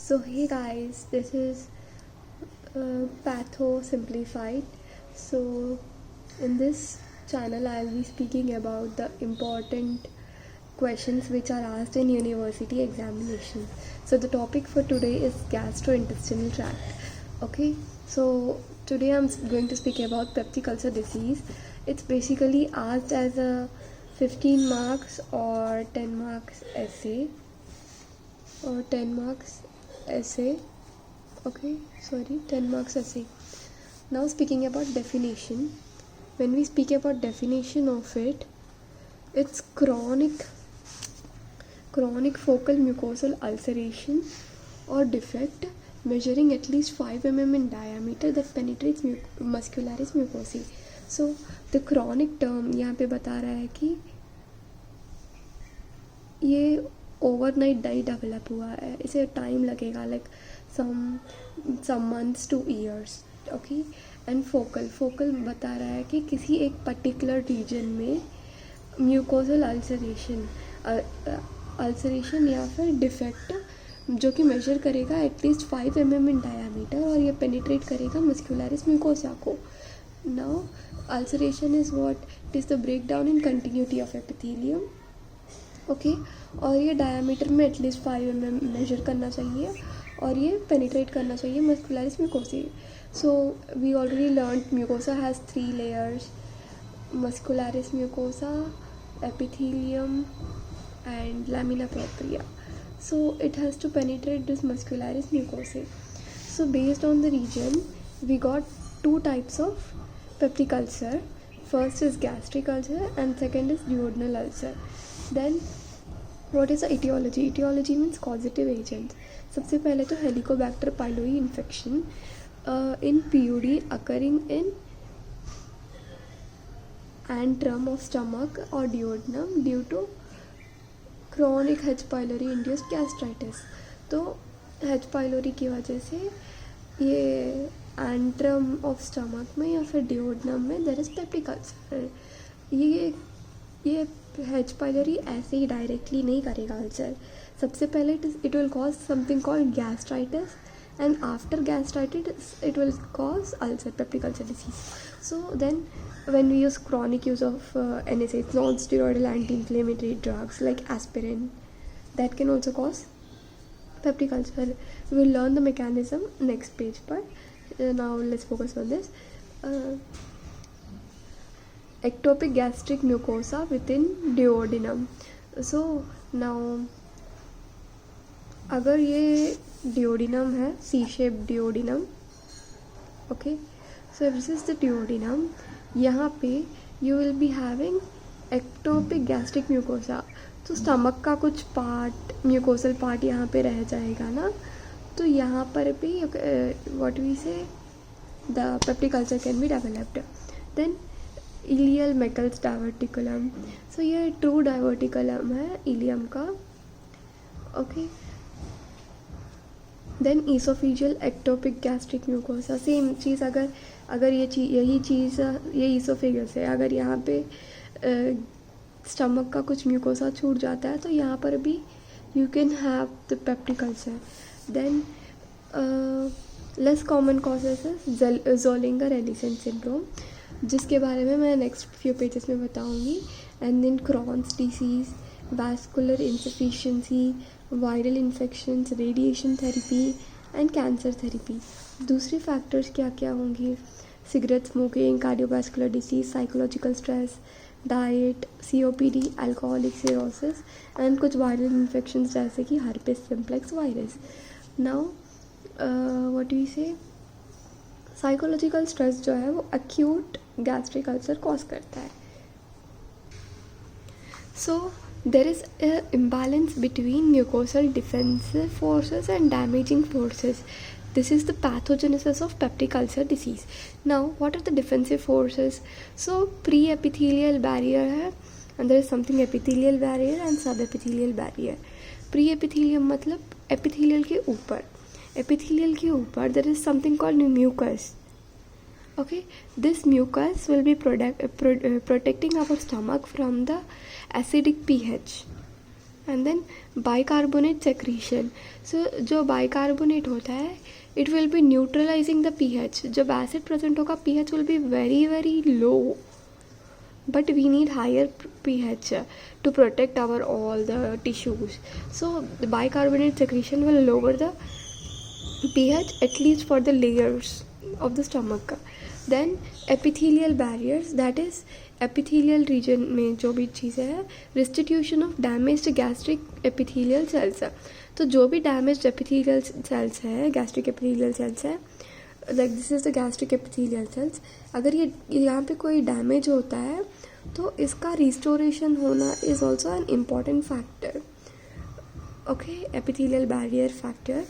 So hey guys, this is Patho Simplified. So in this channel I'll be speaking about the important questions which are asked in university examination. So the topic for today is gastrointestinal tract. Okay, so today I'm going to speak about peptic ulcer disease. It's basically asked as a 15 marks or 10 marks essay or 10 marks essay. Okay, sorry, 10 marks essay. Now speaking about definition, when we speak about definition of it, it's chronic focal mucosal ulceration or defect measuring at least 5 mm in diameter that penetrates muscularis mucosae. So the chronic term यहाँ पे बता रहा है कि ये overnight नहीं develop हुआ है, इसे टाइम लगेगा, like some months to years. Okay, and focal बता रहा है कि किसी एक पर्टिकुलर रीजन में म्यूकोसल अल्सरेशन या फिर डिफेक्ट जो कि मेजर करेगा एटलीस्ट 5 mm इन डायामीटर और ये पेनिट्रेट करेगा मस्कुलरिस म्यूकोसा को. Now ulceration is what it is the break down in continuity of epithelium. Okay, और ये डायामीटर में एटलीस्ट 5 mm मेजर करना चाहिए और ये पेनिट्रेट करना चाहिए muscularis mucosa. So we already learn mucosa has 3 layers: muscularis mucosa, epithelium and lamina propria. So it has to penetrate this muscularis mucosae. So based on the region, we got 2 types of peptic ulcer. First is gastric ulcer and second is duodenal ulcer. Then what is the etiology? Etiology means causative agents. सबसे पहले तो Helicobacter pylori infection in PUD occurring in antrum of stomach or duodenum due to chronic H. pylori induced gastritis. तो H. pylori की वजह से ये antrum of stomach में या फिर डिओडनम में देयर इज पेप्टिक अल्सर. ये H. pylori ऐसे ही डायरेक्टली नहीं करेगा अल्सर. सबसे पहले it will cause something called gastritis and after gastritis it will cause ulcer, peptic ulcer disease. So then when we use chronic use of NSAIDs, non-steroidal anti-inflammatory drugs like aspirin, that can also cause peptic ulcer. We will learn the mechanism next page, but now let's focus on this. Ectopic gastric mucosa within duodenum. So now अगर ये duodenum है, C shape duodenum. Okay, so this is the duodenum. यहाँ पे you will be having ectopic gastric mucosa. तो stomach का कुछ part, mucosal part यहाँ पे रह जाएगा ना, तो यहाँ पर भी what we say the peptic ulcer can be developed. Then ileal Meckel's diverticulum. So ये ट्रू डाइवर्टिकुलम है इलियम का. Okay, then oesophageal ectopic gastric mucosa. Same चीज़, अगर ये ईसोफेगस है, अगर यहाँ पे स्टमक का कुछ म्यूकोसा छूट जाता है तो यहाँ पर भी you can have the peptic ulcer. Then less common causes है ज़ोलिंगर एलिसन सिंड्रोम, जिसके बारे में मैं नेक्स्ट फ्यू पेजेस में बताऊँगी. And then Crohn's disease, vascular insufficiency, viral infections, radiation therapy and cancer therapy. दूसरी फैक्टर्स क्या क्या होंगी? Cigarette smoking, cardiovascular disease, psychological stress, diet, COPD, alcoholic cirrhosis and कुछ वायरल इन्फेक्शंस जैसे कि herpes simplex virus. Now what we say, psychological stress जो है वो एक्यूट गैस्ट्रिक अल्सर कॉज करता है. So there is an imbalance between mucosal defensive forces and damaging forces. This is the pathogenesis of peptic ulcer disease. Now what are the defensive forces? So pre-epithelial barrier है, and there is something epithelial barrier and subepithelial barrier. Pre-epithelium मतलब epithelial के ऊपर. Epithelial के ऊपर there is something called mucus. Okay, this mucus will be protecting our stomach from the acidic pH. And then bicarbonate secretion. So जो bicarbonate होता है it will be neutralising the pH. जब acid present होगा pH will be very very low, but we need higher pH to protect our all the tissues. So the bicarbonate secretion will lower the pH at least for the layers of the stomach. Then epithelial barriers, that is epithelial region में जो भी चीज़ें हैं, restitution of damaged gastric epithelial cells. तो जो भी damaged epithelial cells है, gastric epithelial cells है, like this is the gastric epithelial cells, अगर ये यहाँ पे कोई डैमेज होता है तो इसका रिस्टोरेशन होना is also an important factor. Okay, epithelial barrier factor.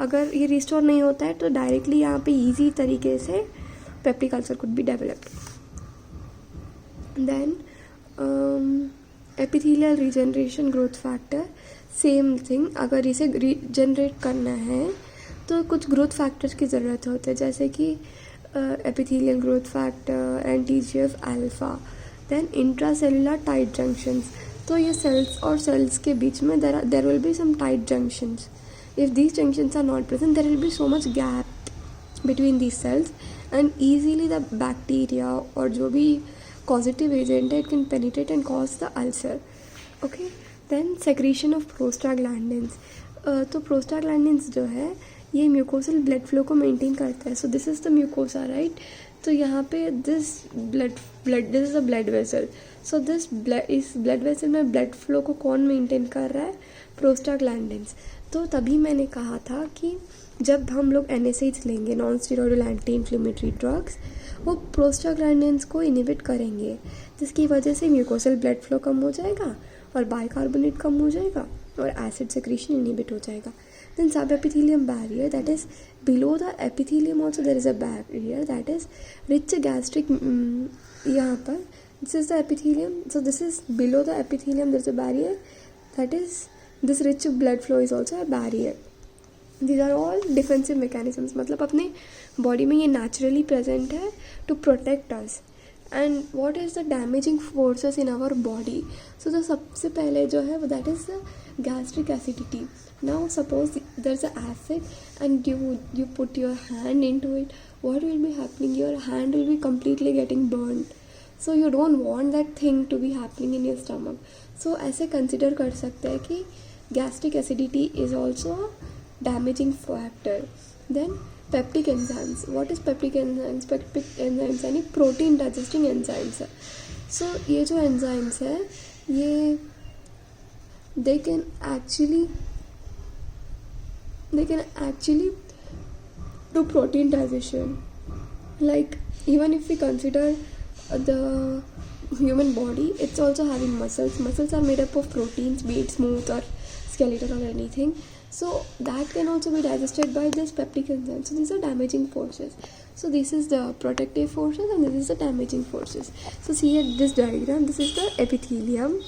अगर ये रिस्टोर नहीं होता है तो डायरेक्टली यहाँ पे इजी तरीके से peptic ulcer could be developed. Then epithelial regeneration growth factor, same thing. अगर इसे रीजनरेट करना है तो कुछ ग्रोथ फैक्टर्स की ज़रूरत होती है, जैसे कि epithelial growth factor, anti GF alpha. Then intracellular tight junctions. तो ये सेल्स और सेल्स के बीच में there will be some tight junctions. If these junctions are not present there will be so much gap between these cells and easily the bacteria और जो भी causative agent है it can penetrate and cause the ulcer. Okay, then secretion of prostaglandins. तो prostaglandins जो है ये mucosal blood flow को maintain करता है. So this is the mucosa, right. तो यहाँ पे this is the blood vessel. So इस ब्लड वेसल में ब्लड फ्लो को कौन मेंटेन कर रहा है? प्रोस्टाग्लैंडिन्स. तो तभी मैंने कहा था कि जब हम लोग NSAIDs लेंगे, non steroidal anti inflammatory drugs, वो प्रोस्टाग्लैंडिन्स को इनिबिट करेंगे, जिसकी वजह से म्यूकोसल ब्लड फ्लो कम हो जाएगा और बाइकार्बोनेट कम हो जाएगा और एसिड सेक्रीशन इनिबिट हो जाएगा. Then subepithelium barrier, that is below the epithelium also there is a barrier, that is rich gastric. यहाँ पर this is the epithelium, so this is below the epithelium there is a barrier, that is this rich blood flow is also a barrier. These are all defensive mechanisms. मतलब अपने body में ये naturally present है to protect us. And what is the damaging forces in our body? So the सबसे पहले जो है that is the gastric acidity. Now suppose there's an acid and you put your hand into it, what will be happening? Your hand will be completely getting burned. So you don't want that thing to be happening in your stomach. So ऐसे consider कर सकते हैं कि gastric acidity is also a damaging factor. Then peptic enzymes. What is peptic enzymes? Peptic enzymes यानी protein digesting enzymes. So ये जो enzymes है ये they can actually do protein digestion. Like even if we consider the human body, it's also having muscles. Muscles are made up of proteins, be it smooth or skeletal or anything. So that can also be digested by this peptic enzyme. So these are damaging forces. So this is the protective forces and this is the damaging forces. So see at this diagram, this is the epithelium,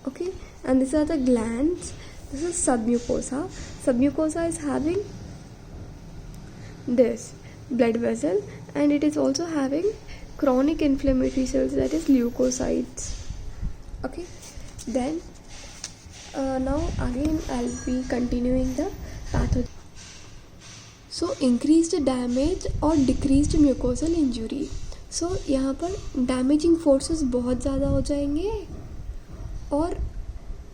okay, and these are the glands. This is submucosa. Submucosa is having this blood vessel and it is also having chronic inflammatory cells, that is leukocytes. Okay, then now again I'll be continuing the pathogen. So increased damage or decreased mucosal injury. So यहाँ पर damaging forces बहुत ज़्यादा हो जाएंगे और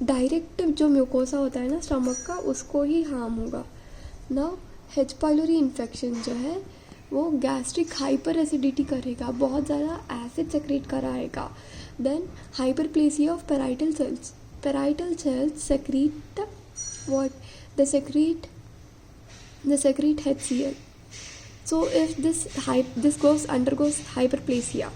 direct जो mucosa होता है ना स्टमक का उसको ही हार्म होगा. Now H. pylori इन्फेक्शन जो है वो गैस्ट्रिक हाइपर एसिडिटी करेगा, बहुत ज़्यादा एसिड सेक्रेट कराएगा. Then hyperplasia of parietal cells. Parietal cells secrete what? They secrete HCl. So if this undergoes hyperplasia,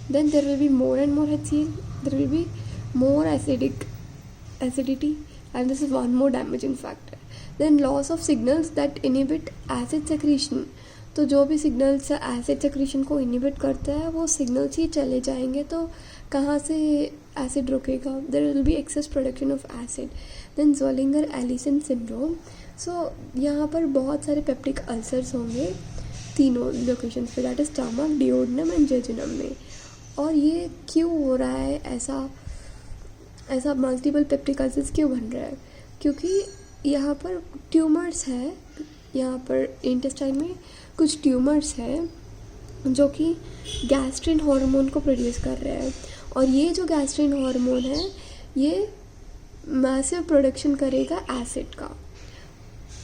then there will be more and more HCl, there will be more acidity, and this is one more damaging factor. Then loss of signals that inhibit acid secretion. तो जो भी signals acid secretion को inhibit करते हैं वो signals ही चले जाएंगे तो कहाँ से एसिड रुकेगा? There will be excess production of acid. Then Zollinger Ellison syndrome. So यहाँ पर बहुत सारे पेप्टिक अल्सर्स होंगे तीनों लोकेशंस पे, that is stomach, duodenum and jejunum में. और ये क्यों हो रहा है ऐसा? ऐसा मल्टीपल पेप्टिक अल्सर्स क्यों बन रहा है? क्योंकि यहाँ पर ट्यूमर्स है, यहाँ पर इंटेस्टाइन में कुछ ट्यूमर्स है जो कि गैस्ट्रिन हार्मोन को प्रोड्यूस कर रहे हैं, और ये जो गैस्ट्रिन हार्मोन है ये मैसिव प्रोडक्शन करेगा एसिड का।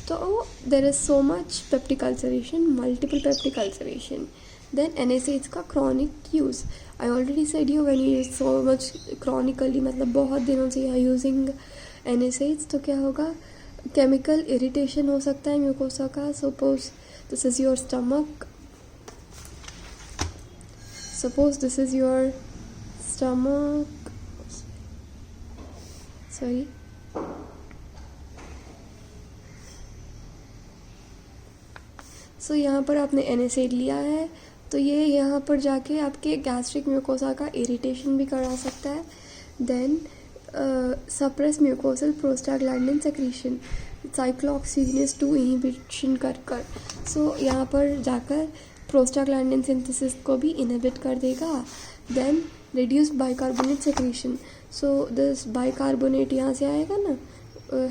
तो there is so much peptic ulceration, multiple peptic ulceration. Then NSAIDs का chronic use, I already said you when you use so much chronically, मतलब बहुत दिनों से यू यूजिंग NSAIDs, तो क्या होगा, केमिकल इरिटेशन हो सकता है म्यूकोसा का। Suppose this is your stomach, suppose this is your stomach, sorry, so यहाँ पर आपने NSAID लिया है, तो ये यहाँ पर जाके आपके गैस्ट्रिक म्यूकोसा का इरिटेशन भी करा सकता है। Then suppress mucosal prostaglandin secretion, cyclooxygenase 2 inhibition कर सो यहाँ पर जाकर प्रोस्टाग्लैंडिन सिंथेसिस को भी इनहिबिट कर देगा। Then reduce bicarbonate secretion, so this bicarbonate यहाँ से आएगा ना,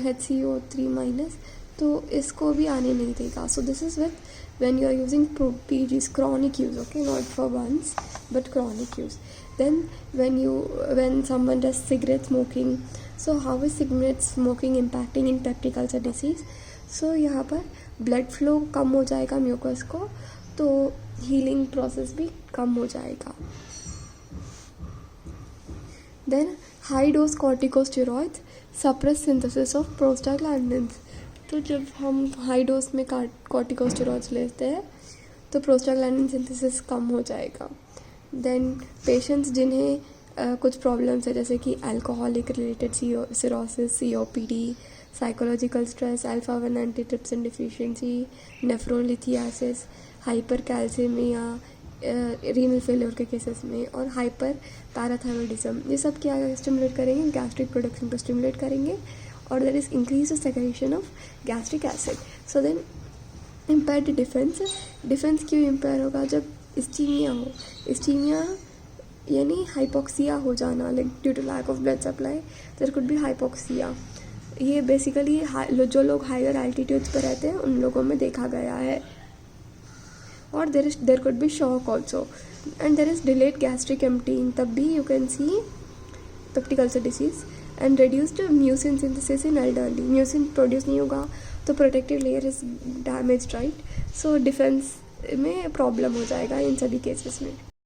HCO3-, तो इसको भी आने नहीं देगा। सो this is with when you are using PGs, chronic use, okay, not for once but chronic use. Then when someone does cigarette smoking, so how is cigarette smoking impacting in peptic ulcer disease? So यहाँ पर blood flow कम हो जाएगा mucus को, तो healing process भी कम हो जाएगा। Then high dose corticosteroids suppress synthesis of prostaglandins, तो जब हम हाई डोज में कॉर्टिकोस्टेरॉइड्स लेते हैं तो प्रोस्टाग्लैंडिन सिंथेसिस कम हो जाएगा। देन पेशेंट्स जिन्हें कुछ प्रॉब्लम्स है, जैसे कि alcoholic related cirrhosis, COPD, psychological stress, अल्फा-1 antitrypsin deficiency, nephrolithiasis, hyper calcaemia, renal failure के केसेस में, और हाइपर पैराथायरॉइडिज्म, ये सब क्या स्टिमुलेट करेंगे, गैस्ट्रिक प्रोडक्शन को स्टिमुलेट करेंगे, और there is increased secretion of gastric acid. So then impaired defence क्यों इम्पेयर होगा? जब इस्टीमिया हो, इस्टीमिया यानी हाइपोक्सिया हो जाना, like due to lack of blood supply there could be hypoxia. ये बेसिकली जो लोग हायर एल्टीट्यूड्स पर रहते हैं उन लोगों में देखा गया है। और there could be shock also, and there is delayed gastric emptying, तब भी you can see peptic ulcer disease. And reduced mucin synthesis in elderly, mucin produce नहीं होगा तो protective layer is damage, right? So defence में problem हो जाएगा इन सभी cases में।